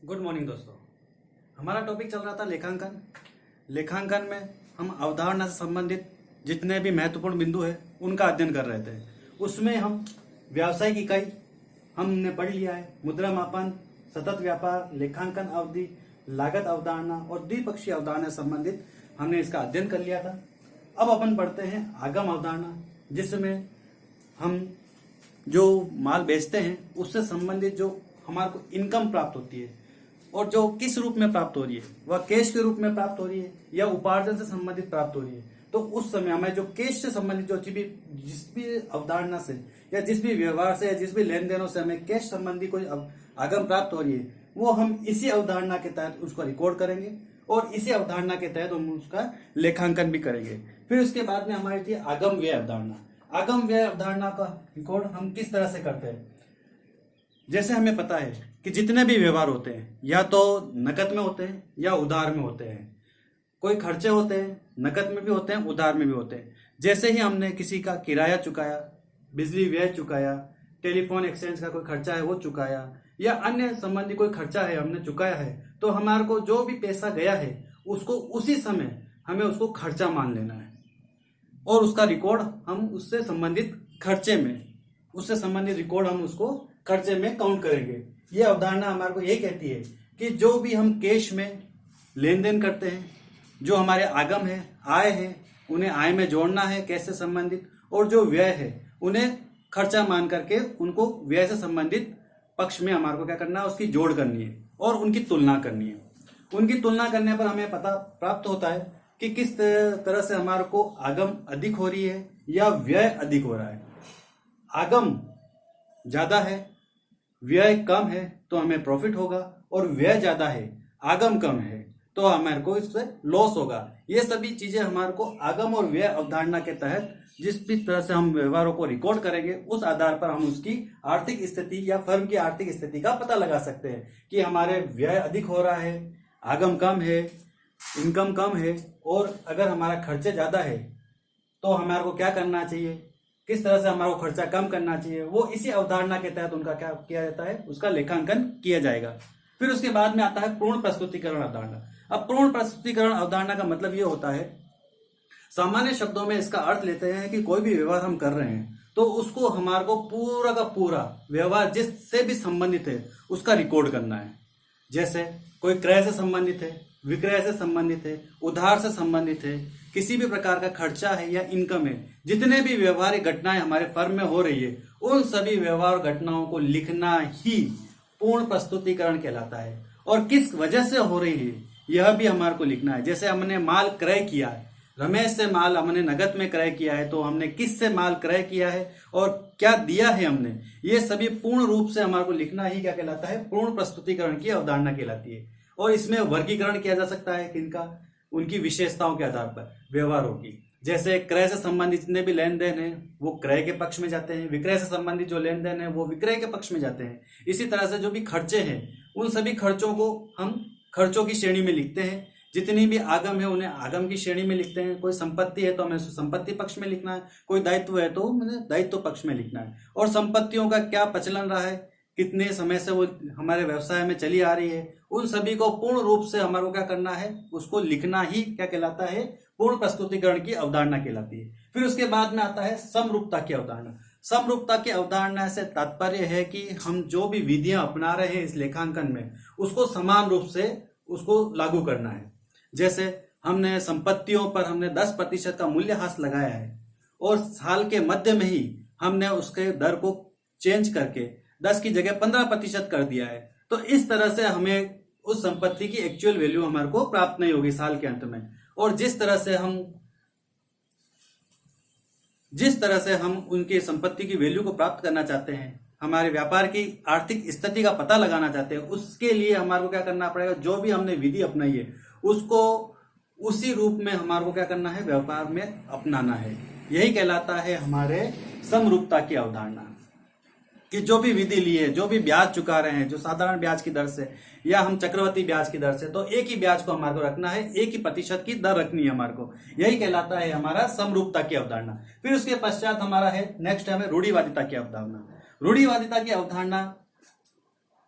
Good morning दोस्तों। हमारा topic चल रहा था लेखांकन। लेखांकन में हम अवधारणा से संबंधित जितने भी महत्वपूर्ण बिंदु है उनका अध्ययन कर रहे थे। उसमें हम व्यावसायिक इकाई हमने पढ़ लिया है, मुद्रा मापन, सतत व्यापार, लेखांकन अवधि, लागत अवधारणा और द्विपक्षीय अवधारणा से संबंधित हमने इसका अध्ययन कर लिया था। अब अपन पढ़ते हैं आगम अवधारणा, जिसमें हम जो माल बेचते हैं उससे संबंधित जो हमारे को इनकम प्राप्त होती है और जो किस रूप में प्राप्त हो रही है, वह कैश के रूप में प्राप्त हो रही है या उपार्जन से संबंधित प्राप्त हो रही है। तो उस समय हमें जो कैश से संबंधित जो जिस भी अवधारणा से या जिस भी व्यवहार से या जिस भी लेन देनों से हमें कैश संबंधी कोई आगम प्राप्त हो रही है, वो हम इसी अवधारणा के तहत उसको रिकॉर्ड करेंगे और इसी अवधारणा के तहत हम उसका लेखांकन भी करेंगे। फिर उसके बाद में हमारी थी आगम व्यय अवधारणा। आगम व्यय अवधारणा का रिकॉर्ड हम किस तरह से करते हैं। जैसे हमें पता है कि जितने भी व्यवहार होते हैं या तो नकद में होते हैं या उधार में होते हैं। कोई खर्चे होते हैं, नकद में भी होते हैं, उधार में भी होते हैं। जैसे ही हमने किसी का किराया चुकाया, बिजली व्यय चुकाया, टेलीफोन एक्सचेंज का कोई खर्चा है वो चुकाया या अन्य संबंधी कोई खर्चा है हमने चुकाया है, तो हमारे को जो भी पैसा गया है उसको उसी समय हमें उसको खर्चा मान लेना है और उसका रिकॉर्ड हम उससे संबंधित खर्चे में, उससे संबंधित रिकॉर्ड हम उसको खर्चे में काउंट करेंगे। ये अवधारणा हमारे को ये कहती है कि जो भी हम कैश में लेन देन करते हैं, जो हमारे आगम है, आय है, उन्हें आय में जोड़ना है कैश से संबंधित, और जो व्यय है उन्हें खर्चा मान करके उनको व्यय से संबंधित पक्ष में हमारे को क्या करना है, उसकी जोड़ करनी है और उनकी तुलना करनी है। उनकी तुलना करने पर हमें पता प्राप्त होता है कि किस तरह से हमारे को आगम अधिक हो रही है या व्यय अधिक हो रहा है। आगम ज्यादा है, व्यय कम है तो हमें प्रॉफिट होगा, और व्यय ज्यादा है, आगम कम है तो हमारे को इससे लॉस होगा। ये सभी चीजें हमारे को आगम और व्यय अवधारणा के तहत जिस भी तरह से हम व्यवहारों को रिकॉर्ड करेंगे उस आधार पर हम उसकी आर्थिक स्थिति या फर्म की आर्थिक स्थिति का पता लगा सकते हैं कि हमारे व्यय अधिक हो रहा है, आगम कम है, इनकम कम है, और अगर हमारा खर्चे ज्यादा है तो हमारे को क्या करना चाहिए, किस तरह से हमारा खर्चा कम करना चाहिए, वो इसी अवधारणा के तहत उनका क्या किया जाता है, उसका लेखांकन किया जाएगा। फिर उसके बाद में आता है पूर्ण प्रस्तुतिकरण अवधारणा। अब पूर्ण प्रस्तुतिकरण अवधारणा का मतलब ये होता है, सामान्य शब्दों में इसका अर्थ लेते हैं कि कोई भी व्यवहार हम कर रहे हैं तो उसको हमारे को पूरा का पूरा व्यवहार जिससे भी संबंधित है उसका रिकॉर्ड करना है। जैसे कोई क्रय से संबंधित है, विक्रय से संबंधित है, उधार से संबंधित है, किसी भी प्रकार का खर्चा है या इनकम है, जितने भी व्यवहारिक घटनाएं हमारे फर्म में हो रही है उन सभी व्यवहार घटनाओं को लिखना ही पूर्ण प्रस्तुतिकरण कहलाता है। और किस वजह से हो रही है यह भी हमारे को लिखना है। जैसे हमने माल क्रय किया है, रमेश से माल हमने नगद में क्रय किया है, तो हमने किस से माल क्रय किया है और क्या दिया है हमने, ये सभी पूर्ण रूप से हमारे को लिखना ही क्या कहलाता है, पूर्ण प्रस्तुतिकरण की अवधारणा कहलाती है। और इसमें वर्गीकरण किया जा सकता है किनका, उनकी विशेषताओं के आधार पर व्यवहारों की। जैसे क्रय से संबंधित जितने भी लेन देन है वो क्रय के पक्ष में जाते हैं, विक्रय से संबंधित जो लेन देन है वो विक्रय के पक्ष में जाते हैं। इसी तरह से जो भी खर्चे हैं उन सभी खर्चों को हम खर्चों की श्रेणी में लिखते हैं। जितनी भी आगम है उन्हें आगम की श्रेणी में लिखते हैं। कोई संपत्ति है तो हमें संपत्ति पक्ष में लिखना है, कोई दायित्व है तो हमें दायित्व पक्ष में लिखना है। और संपत्तियों का क्या प्रचलन रहा है, कितने समय से वो हमारे व्यवसाय में चली आ रही है, उन सभी को पूर्ण रूप से हमारे को क्या करना है, उसको लिखना ही क्या कहलाता है, पूर्ण प्रस्तुतिकरण की अवधारणा कहलाती है। फिर उसके बाद में आता है समरूपता की अवधारणा। समरूपता की अवधारणा से तात्पर्य है कि हम जो भी विधियां अपना रहे हैं इस लेखांकन में उसको समान रूप से उसको लागू करना है। जैसे हमने संपत्तियों पर हमने 10% का मूल्यह्रास लगाया है और साल के मध्य में ही हमने उसके दर को चेंज करके 10 की जगह 15% कर दिया है, तो इस तरह से हमें उस संपत्ति की एक्चुअल वैल्यू हमारे को प्राप्त नहीं होगी साल के अंत में। और जिस तरह से हम उनकी संपत्ति की वैल्यू को प्राप्त करना चाहते हैं, हमारे व्यापार की आर्थिक स्थिति का पता लगाना चाहते हैं, उसके लिए हमारे को क्या करना पड़ेगा, जो भी हमने विधि अपनाई है उसको उसी रूप में हमारे को क्या करना है, व्यापार में अपनाना है। यही कहलाता है हमारे समरूपता की अवधारणा, कि जो भी विधि ली है, जो भी ब्याज चुका रहे हैं, जो साधारण ब्याज की दर से या हम चक्रवृद्धि ब्याज की दर से, तो एक ही ब्याज को हमारे को रखना है, एक ही प्रतिशत की दर रखनी है हमारे को। यही कहलाता है हमारा समरूपता की अवधारणा। फिर उसके पश्चात हमारा है नेक्स्ट हमें रूढ़िवादिता की अवधारणा। रूढ़िवादिता की अवधारणा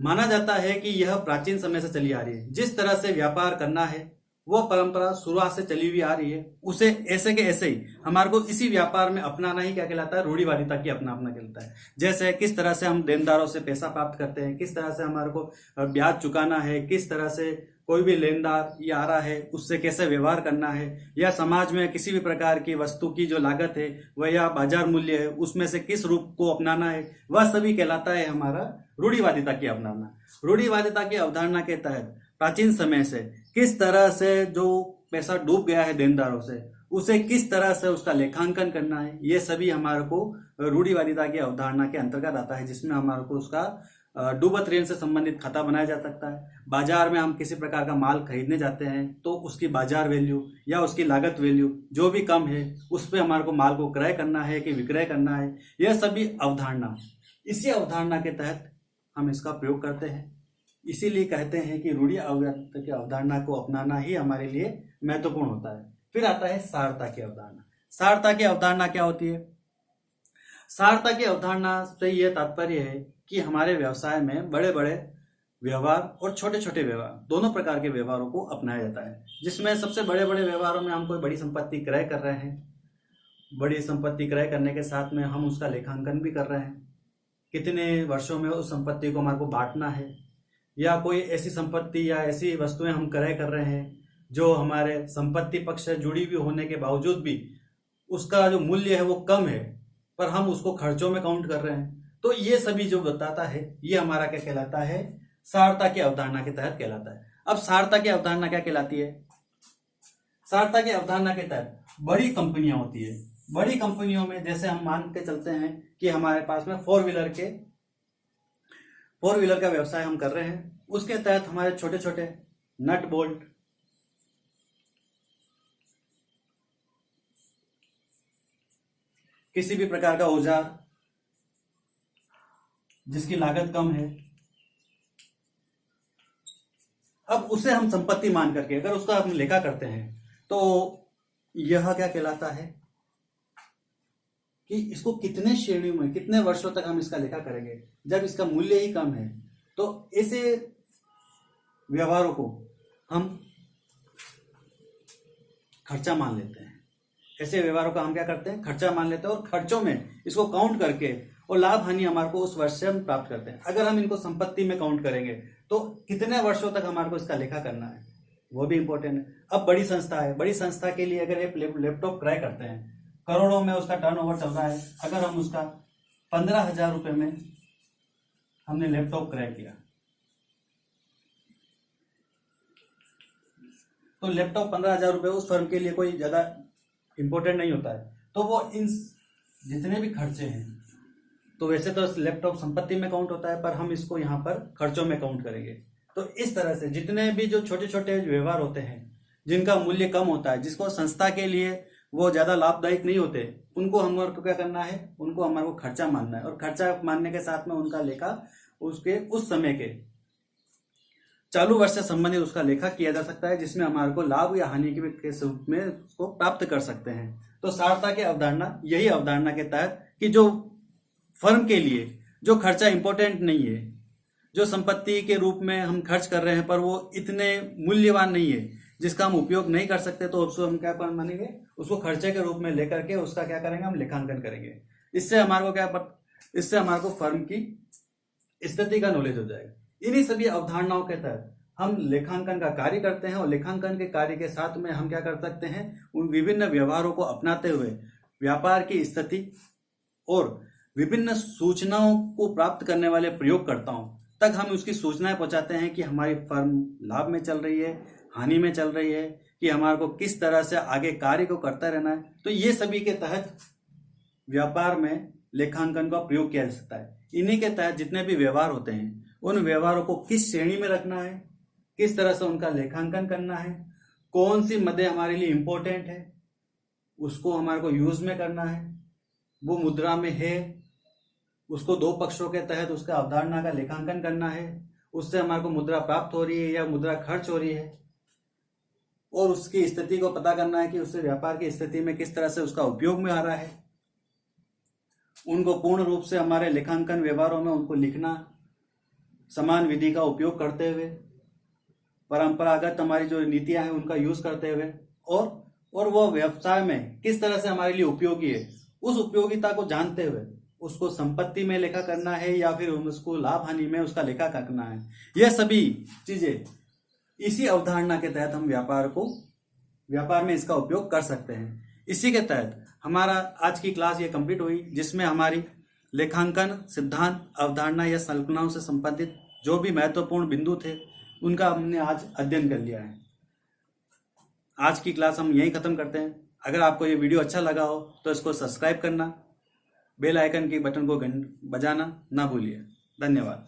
माना जाता है कि यह प्राचीन समय से चली आ रही है। जिस तरह से व्यापार करना है वह परंपरा शुरुआत से चली हुई आ रही है, उसे ऐसे के ऐसे ही हमारे को इसी व्यापार में अपनाना ही क्या कहलाता है, रूढ़िवादिता की अपना अपना कहलाता है। जैसे किस तरह से हम देनदारों से पैसा प्राप्त करते हैं, किस तरह से हमारे को ब्याज चुकाना है, किस तरह से कोई भी लेनदार ये आ रहा है उससे कैसे व्यवहार करना है, या समाज में किसी भी प्रकार की वस्तु की जो लागत है वह या बाजार मूल्य है उसमें से किस रूप को अपनाना है, वह सभी कहलाता है हमारा रूढ़िवादिता की अपनाना। रूढ़िवादिता की अवधारणा के तहत प्राचीन समय से किस तरह से जो पैसा डूब गया है देनदारों से उसे किस तरह से उसका लेखांकन करना है, ये सभी हमारे को रूढ़िवादिता की अवधारणा के अंतर्गत आता है, जिसमें हमारे को उसका डूबत ऋण से संबंधित खाता बनाया जा सकता है। बाजार में हम किसी प्रकार का माल खरीदने जाते हैं तो उसकी बाजार वैल्यू या उसकी लागत वैल्यू जो भी कम है उस पर हमारे को माल को क्रय करना है कि विक्रय करना है, यह सभी अवधारणा इसी अवधारणा के तहत हम इसका प्रयोग करते हैं। इसीलिए कहते हैं कि रूढ़िवादिता की अवधारणा को अपनाना ही हमारे लिए महत्वपूर्ण होता है। फिर आता है सारता की अवधारणा। सारता की अवधारणा क्या होती है? सारता की अवधारणा से यह तात्पर्य है कि हमारे व्यवसाय में बड़े बड़े व्यवहार और छोटे छोटे व्यवहार दोनों प्रकार के व्यवहारों को अपनाया जाता है, जिसमें सबसे बड़े बड़े व्यवहारों में हम कोई बड़ी संपत्ति क्रय कर रहे हैं, बड़ी संपत्ति क्रय करने के साथ में हम उसका लेखांकन भी कर रहे हैं, कितने वर्षों में उस संपत्ति को हमारे को बांटना है, या कोई ऐसी संपत्ति या ऐसी वस्तुएं हम क्रय कर रहे हैं जो हमारे संपत्ति पक्ष से जुड़ी हुई होने के बावजूद भी उसका जो मूल्य है वो कम है पर हम उसको खर्चों में काउंट कर रहे हैं। तो ये सभी जो बताता है ये हमारा क्या कहलाता है, सारता की अवधारणा के तहत कहलाता है। अब सारता की अवधारणा क्या कहलाती है? सारता की अवधारणा के तहत बड़ी कंपनियां होती है। बड़ी कंपनियों में जैसे हम मान के चलते हैं कि हमारे पास में फोर व्हीलर का व्यवसाय हम कर रहे हैं, उसके तहत हमारे छोटे छोटे नट बोल्ट, किसी भी प्रकार का औजार जिसकी लागत कम है, अब उसे हम संपत्ति मान करके अगर उसका हम लेखा करते हैं तो यह क्या कहलाता है कि इसको कितने श्रेणियों में कितने वर्षों तक हम इसका लेखा करेंगे जब इसका मूल्य ही कम है। तो ऐसे व्यवहारों को हम खर्चा मान लेते हैं। ऐसे व्यवहारों का हम क्या करते हैं, खर्चा मान लेते हैं और खर्चों में इसको काउंट करके और लाभ हानि हमारे को उस वर्ष से हम प्राप्त करते हैं। अगर हम इनको संपत्ति में काउंट करेंगे तो कितने वर्षों तक हमारे को इसका लेखा करना है वो भी इंपॉर्टेंट है। अब बड़ी संस्था है, बड़ी संस्था के लिए अगर एक लैपटॉप क्रय करते हैं, करोड़ों में उसका टर्नओवर चल रहा है, अगर हम उसका 15,000 रुपए में हमने लैपटॉप क्रय किया तो लैपटॉप 15,000 रुपए उस फर्म के लिए कोई ज्यादा इंपॉर्टेंट नहीं होता है। तो वो इन जितने भी खर्चे हैं, तो वैसे तो लैपटॉप संपत्ति में काउंट होता है पर हम इसको यहाँ पर खर्चों में काउंट करेंगे। तो इस तरह से जितने भी जो छोटे छोटे व्यवहार होते हैं जिनका मूल्य कम होता है, जिसको संस्था के लिए वो ज्यादा लाभदायक नहीं होते, उनको हमारे को क्या करना है, उनको हमारे को खर्चा मानना है और खर्चा मानने के साथ में उनका लेखा उसके उस समय के चालू वर्ष से संबंधित उसका लेखा किया जा सकता है, जिसमें हमारे को लाभ या हानि के रूप में उसको प्राप्त कर सकते हैं। तो सारता की अवधारणा यही अवधारणा के तहत कि जो फर्म के लिए जो खर्चा इंपॉर्टेंट नहीं है, जो संपत्ति के रूप में हम खर्च कर रहे हैं पर वो इतने मूल्यवान नहीं है जिसका हम उपयोग नहीं कर सकते, तो उसको हम क्या मानेंगे, उसको खर्चे के रूप में लेकर के उसका क्या करेंगे, हम लेखांकन करेंगे। इससे हमारे को फर्म की स्थिति का नॉलेज हो जाएगा। इन्हीं सभी अवधारणाओं के तहत हम लेखांकन का कार्य करते हैं और लेखांकन के कार्य के साथ में हम क्या कर सकते हैं, उन विभिन्न व्यवहारों को अपनाते हुए व्यापार की स्थिति और विभिन्न सूचनाओं को प्राप्त करने वाले प्रयोगकर्ताओं तक हम उसकी सूचनाएं पहुंचाते हैं कि हमारी फर्म लाभ में चल रही है, हानि में चल रही है, कि हमारे को किस तरह से आगे कार्य को करता रहना है। तो ये सभी के तहत व्यापार में लेखांकन का प्रयोग किया जा सकता है। इन्हीं के तहत जितने भी व्यवहार होते हैं उन व्यवहारों को किस श्रेणी में रखना है, किस तरह से उनका लेखांकन करना है, कौन सी मदें हमारे लिए इंपॉर्टेंट है उसको हमारे को यूज में करना है, वो मुद्रा में है उसको दो पक्षों के तहत उसका अवधारणा का लेखांकन करना है, उससे हमारे को मुद्रा प्राप्त हो रही है या मुद्रा खर्च हो रही है, और उसकी स्थिति को पता करना है कि उससे व्यापार की स्थिति में किस तरह से उसका उपयोग में आ रहा है। उनको पूर्ण रूप से हमारे लेखांकन व्यवहारों में उनको लिखना, समान विधि का उपयोग करते हुए, परंपरागत हमारी जो नीतियां हैं उनका यूज करते हुए, और वो व्यवसाय में किस तरह से हमारे लिए उपयोगी है, उस उपयोगिता को जानते हुए उसको संपत्ति में लेखा करना है या फिर उसको लाभ हानि में उसका लेखा करना है। यह सभी चीजें इसी अवधारणा के तहत हम व्यापार में इसका उपयोग कर सकते हैं। इसी के तहत हमारा आज की क्लास ये कंप्लीट हुई, जिसमें हमारी लेखांकन सिद्धांत, अवधारणा या संकल्पनाओं से संबंधित जो भी महत्वपूर्ण बिंदु थे उनका हमने आज अध्ययन कर लिया है। आज की क्लास हम यहीं खत्म करते हैं। अगर आपको ये वीडियो अच्छा लगा हो तो इसको सब्सक्राइब करना, बेल आइकन के बटन को बजाना ना भूलिए। धन्यवाद।